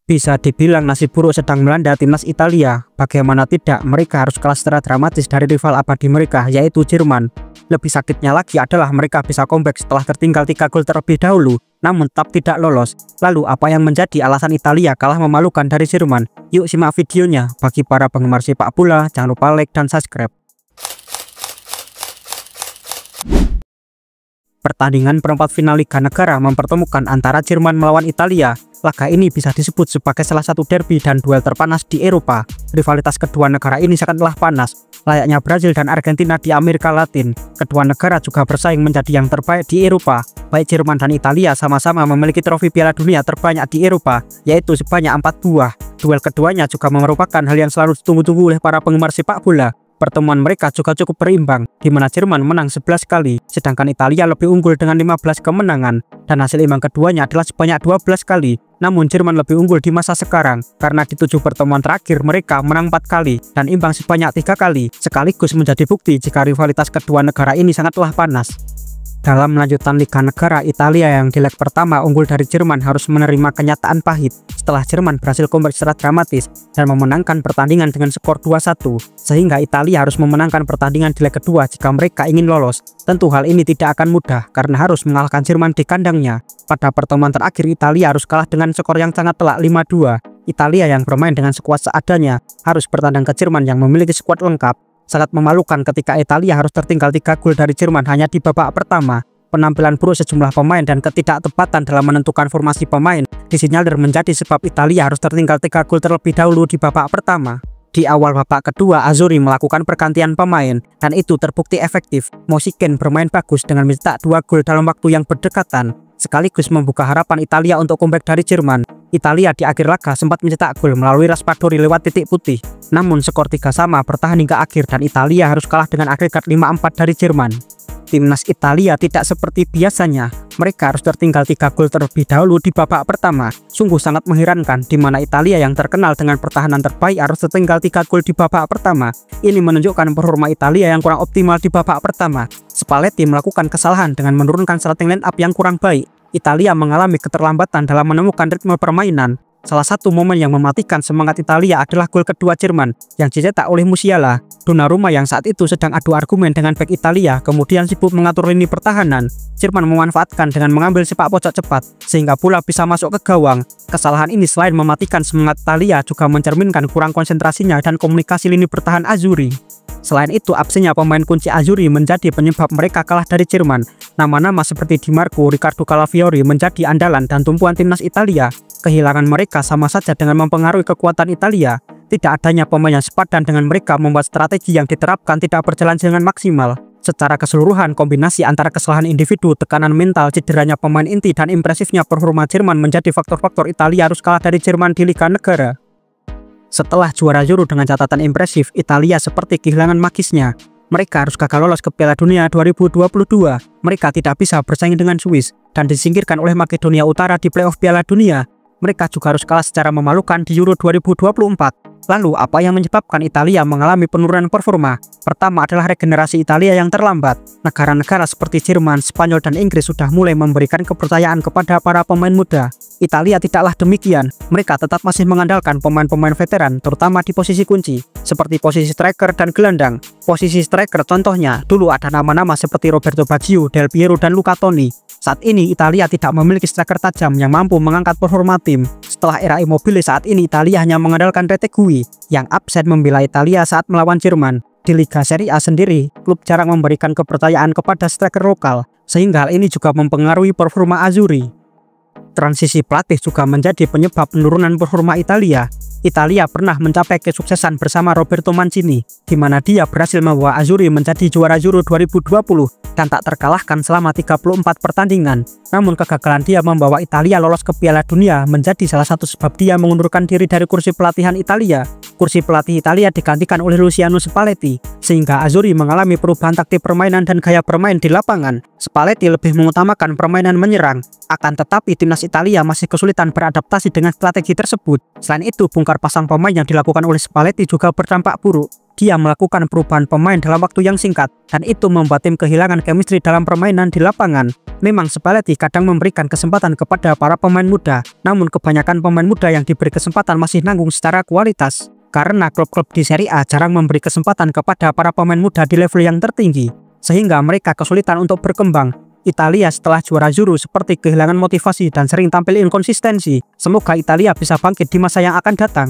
Bisa dibilang nasib buruk sedang melanda timnas Italia. Bagaimana tidak, mereka harus kalah secara dramatis dari rival abadi mereka, yaitu Jerman. Lebih sakitnya lagi adalah mereka bisa comeback setelah tertinggal 3 gol terlebih dahulu, namun tetap tidak lolos. Lalu apa yang menjadi alasan Italia kalah memalukan dari Jerman? Yuk simak videonya. Bagi para penggemar sepak bola, jangan lupa like dan subscribe. Pertandingan perempat final Liga Negara mempertemukan antara Jerman melawan Italia. Laga ini bisa disebut sebagai salah satu derby dan duel terpanas di Eropa. Rivalitas kedua negara ini sangatlah panas. Layaknya Brazil dan Argentina di Amerika Latin, kedua negara juga bersaing menjadi yang terbaik di Eropa. Baik Jerman dan Italia sama-sama memiliki trofi Piala Dunia terbanyak di Eropa, yaitu sebanyak 4 buah. Duel keduanya juga merupakan hal yang selalu ditunggu-tunggu oleh para penggemar sepak bola. Pertemuan mereka juga cukup berimbang, di mana Jerman menang 11 kali, sedangkan Italia lebih unggul dengan 15 kemenangan, dan hasil imbang keduanya adalah sebanyak 12 kali. Namun Jerman lebih unggul di masa sekarang, karena di 7 pertemuan terakhir mereka menang 4 kali, dan imbang sebanyak 3 kali, sekaligus menjadi bukti jika rivalitas kedua negara ini sangatlah panas. Dalam lanjutan Liga Negara, Italia yang di leg pertama unggul dari Jerman harus menerima kenyataan pahit setelah Jerman berhasil comeback secara dramatis dan memenangkan pertandingan dengan skor 2-1, sehingga Italia harus memenangkan pertandingan di leg kedua jika mereka ingin lolos. Tentu hal ini tidak akan mudah karena harus mengalahkan Jerman di kandangnya. Pada pertemuan terakhir, Italia harus kalah dengan skor yang sangat telak 5-2. Italia yang bermain dengan skuad seadanya harus bertandang ke Jerman yang memiliki skuad lengkap. Sangat memalukan ketika Italia harus tertinggal 3 gol dari Jerman hanya di babak pertama. Penampilan buruk sejumlah pemain dan ketidaktepatan dalam menentukan formasi pemain disinyalir menjadi sebab Italia harus tertinggal 3 gol terlebih dahulu di babak pertama. Di awal babak kedua, Azzurri melakukan pergantian pemain dan itu terbukti efektif. Moshiken bermain bagus dengan mencetak 2 gol dalam waktu yang berdekatan, sekaligus membuka harapan Italia untuk comeback dari Jerman. Italia di akhir laga sempat mencetak gol melalui Raspadori lewat titik putih. Namun skor 3 sama bertahan hingga akhir dan Italia harus kalah dengan agregat 5-4 dari Jerman. Timnas Italia tidak seperti biasanya. Mereka harus tertinggal 3 gol terlebih dahulu di babak pertama. Sungguh sangat mengherankan di mana Italia yang terkenal dengan pertahanan terbaik harus tertinggal 3 gol di babak pertama. Ini menunjukkan performa Italia yang kurang optimal di babak pertama. Spalletti melakukan kesalahan dengan menurunkan starting line up yang kurang baik. Italia mengalami keterlambatan dalam menemukan ritme permainan. Salah satu momen yang mematikan semangat Italia adalah gol kedua Jerman yang dicetak oleh Musiala. Donnarumma yang saat itu sedang adu argumen dengan bek Italia kemudian sibuk mengatur lini pertahanan. Jerman memanfaatkan dengan mengambil sepak pojok cepat sehingga bola bisa masuk ke gawang. Kesalahan ini selain mematikan semangat Italia juga mencerminkan kurang konsentrasinya dan komunikasi lini pertahanan Azzurri. Selain itu, absennya pemain kunci Azzurri menjadi penyebab mereka kalah dari Jerman. Nama-nama seperti Di Marco, Riccardo Calafiori menjadi andalan dan tumpuan timnas Italia. Kehilangan mereka sama saja dengan mempengaruhi kekuatan Italia. Tidak adanya pemain yang sepadan dengan mereka membuat strategi yang diterapkan tidak berjalan dengan maksimal. Secara keseluruhan, kombinasi antara kesalahan individu, tekanan mental, cederanya pemain inti, dan impresifnya performa Jerman menjadi faktor-faktor Italia harus kalah dari Jerman di Liga Negara. Setelah juara Euro dengan catatan impresif, Italia seperti kehilangan magisnya. Mereka harus gagal lolos ke Piala Dunia 2022. Mereka tidak bisa bersaing dengan Swiss dan disingkirkan oleh Makedonia Utara di playoff Piala Dunia. Mereka juga harus kalah secara memalukan di Euro 2024. Lalu, apa yang menyebabkan Italia mengalami penurunan performa? Pertama adalah regenerasi Italia yang terlambat. Negara-negara seperti Jerman, Spanyol, dan Inggris sudah mulai memberikan kepercayaan kepada para pemain muda. Italia tidaklah demikian. Mereka tetap masih mengandalkan pemain-pemain veteran, terutama di posisi kunci, seperti posisi striker dan gelandang. Posisi striker contohnya, dulu ada nama-nama seperti Roberto Baggio, Del Piero, dan Luca Toni. Saat ini Italia tidak memiliki striker tajam yang mampu mengangkat performa tim. Setelah era Immobile, saat ini Italia hanya mengandalkan Retegui yang absen membela Italia saat melawan Jerman. Di Liga Serie A sendiri, klub jarang memberikan kepercayaan kepada striker lokal, sehingga hal ini juga mempengaruhi performa Azzurri. Transisi pelatih juga menjadi penyebab penurunan performa Italia. Italia pernah mencapai kesuksesan bersama Roberto Mancini, di mana dia berhasil membawa Azzurri menjadi juara Euro 2020 dan tak terkalahkan selama 34 pertandingan. Namun kegagalan dia membawa Italia lolos ke Piala Dunia menjadi salah satu sebab dia mengundurkan diri dari kursi pelatihan Italia. Kursi pelatih Italia digantikan oleh Luciano Spalletti, sehingga Azzurri mengalami perubahan taktik permainan dan gaya bermain di lapangan. Spalletti lebih mengutamakan permainan menyerang, akan tetapi timnas Italia masih kesulitan beradaptasi dengan strategi tersebut. Selain itu, bongkar pasang pemain yang dilakukan oleh Spalletti juga berdampak buruk. Dia melakukan perubahan pemain dalam waktu yang singkat, dan itu membuat tim kehilangan chemistry dalam permainan di lapangan. Memang Spalletti kadang memberikan kesempatan kepada para pemain muda, namun kebanyakan pemain muda yang diberi kesempatan masih nanggung secara kualitas. Karena klub-klub di Serie A jarang memberi kesempatan kepada para pemain muda di level yang tertinggi, sehingga mereka kesulitan untuk berkembang. Italia setelah juara Euro seperti kehilangan motivasi dan sering tampil inkonsistensi. Semoga Italia bisa bangkit di masa yang akan datang.